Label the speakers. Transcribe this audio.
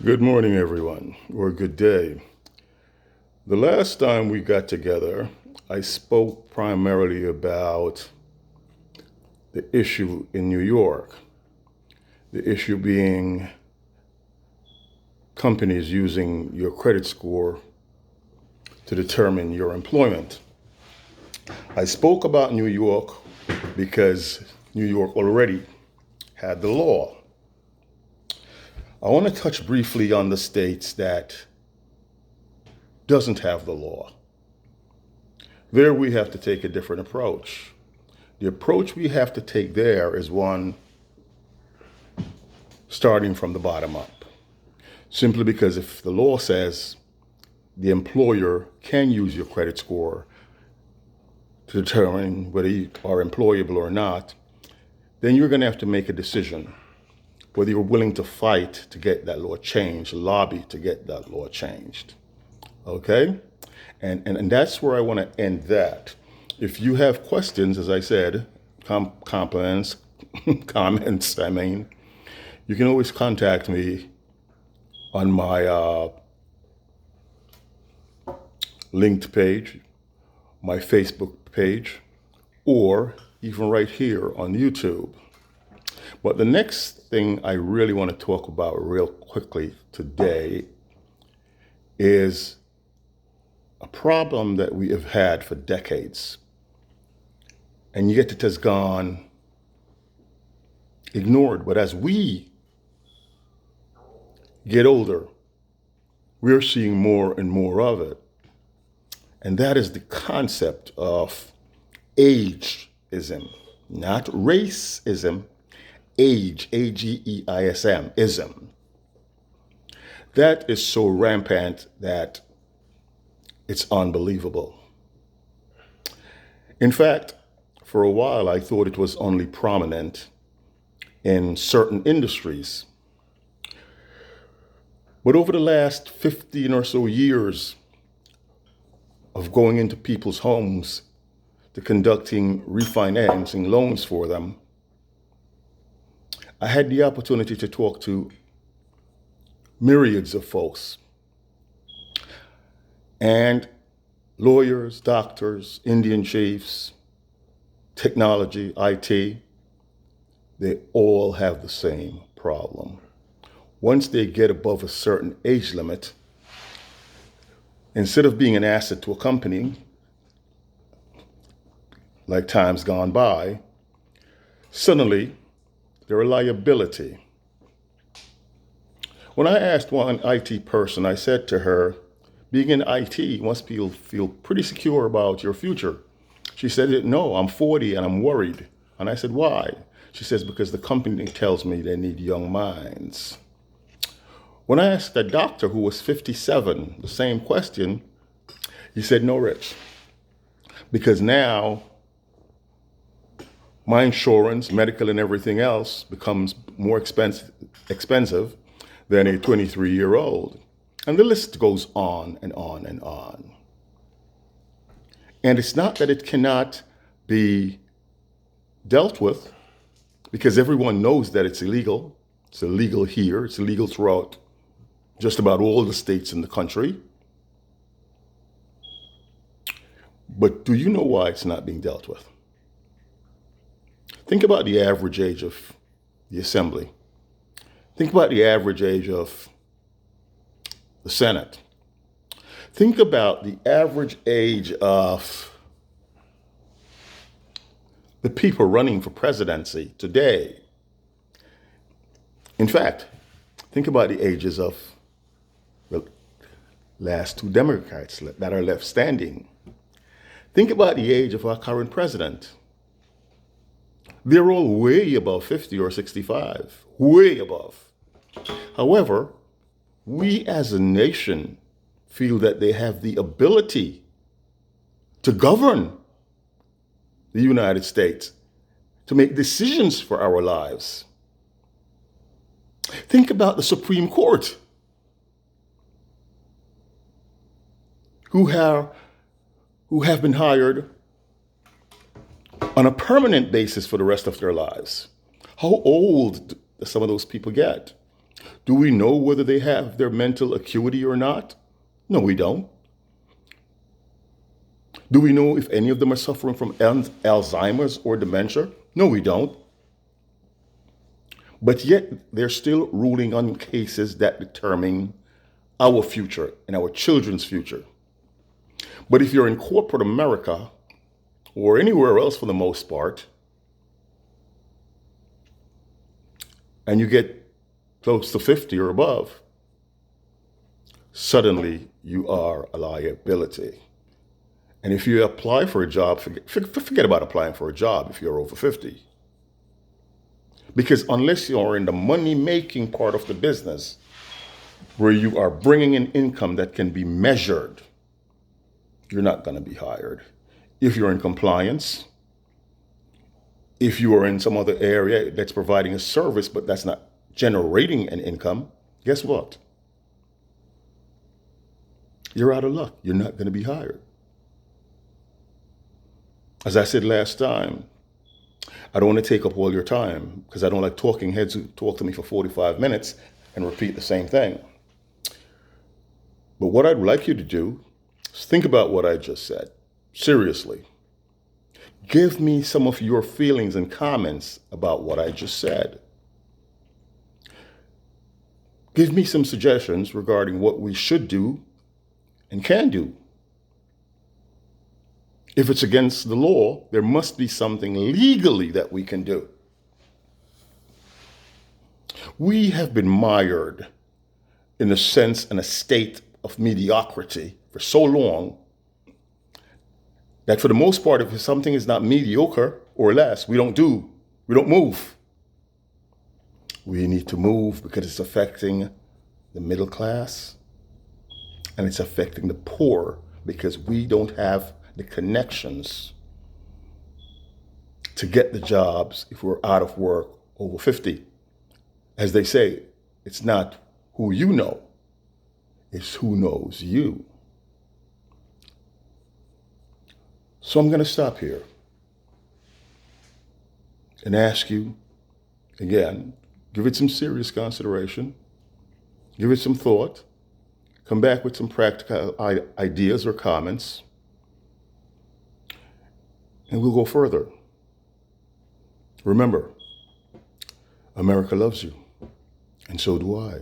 Speaker 1: Good morning, everyone, or good day. The last time we got together, I spoke primarily about the issue in New York, the issue being companies using your credit score to determine your employment. I spoke about New York because New York already had the law. I want to touch briefly on the states that doesn't have the law. There we have to take a different approach. The approach we have to take there is one starting from the bottom up. Simply because if the law says the employer can use your credit score to determine whether you are employable or not, then you're going to have to make a decision whether you're willing to fight to get that law changed, lobby to get that law changed. Okay? And that's where I want to end that. If you have questions, as I said, comments, you can always contact me on my linked page, my Facebook page, or even right here on YouTube. But the next thing I really want to talk about real quickly today is a problem that we have had for decades. And yet it has gone ignored. But as we get older, we're seeing more and more of it. And that is the concept of ageism, not racism, age, A-G-E-I-S-M, ism. That is so rampant that it's unbelievable. In fact, for a while, I thought it was only prominent in certain industries. But over the last 15 or so years of going into people's homes to conducting refinancing loans for them, I had the opportunity to talk to myriads of folks. And lawyers, doctors, Indian chiefs, technology, IT, they all have the same problem. Once they get above a certain age limit, instead of being an asset to a company, like times gone by, suddenly they're a liability. When I asked one IT person, I said to her, being in IT, you must feel pretty secure about your future. She said, no, I'm 40 and I'm worried. And I said, why? She says, because the company tells me they need young minds. When I asked a doctor who was 57 the same question, he said, no, Rich, because now my insurance, medical and everything else becomes more expensive than a 23-year-old. And the list goes on and on and on. And it's not that it cannot be dealt with, because everyone knows that it's illegal. It's illegal here. It's illegal throughout just about all the states in the country. But do you know why it's not being dealt with? Think about the average age of the Assembly. Think about the average age of the Senate. Think about the average age of the people running for presidency today. In fact, think about the ages of the last two Democrats that are left standing. Think about the age of our current president. They're all way above 50 or 65, way above. However, we as a nation feel that they have the ability to govern the United States, to make decisions for our lives. Think about the Supreme Court, who have been hired on a permanent basis for the rest of their lives. How old do some of those people get? Do we know whether they have their mental acuity or not? No, we don't. Do we know if any of them are suffering from Alzheimer's or dementia? No, we don't. But yet they're still ruling on cases that determine our future and our children's future. But if you're in corporate America or anywhere else for the most part, and you get close to 50 or above, suddenly you are a liability. And if you apply for a job, forget about applying for a job if you're over 50. Because unless you're in the money-making part of the business, where you are bringing in income that can be measured, you're not going to be hired. If you're in compliance, if you are in some other area that's providing a service, but that's not generating an income, guess what? You're out of luck. You're not going to be hired. As I said last time, I don't want to take up all your time because I don't like talking heads who talk to me for 45 minutes and repeat the same thing. But what I'd like you to do is think about what I just said. Seriously. Give me some of your feelings and comments about what I just said. Give me some suggestions regarding what we should do and can do. If it's against the law, there must be something legally that we can do. We have been mired in a sense and a state of mediocrity for so long that for the most part, if something is not mediocre or less, we don't move. We need to move because it's affecting the middle class and it's affecting the poor because we don't have the connections to get the jobs if we're out of work over 50. As they say, it's not who you know, it's who knows you. So I'm going to stop here and ask you, again, give it some serious consideration, give it some thought, come back with some practical ideas or comments, and we'll go further. Remember, America loves you, and so do I.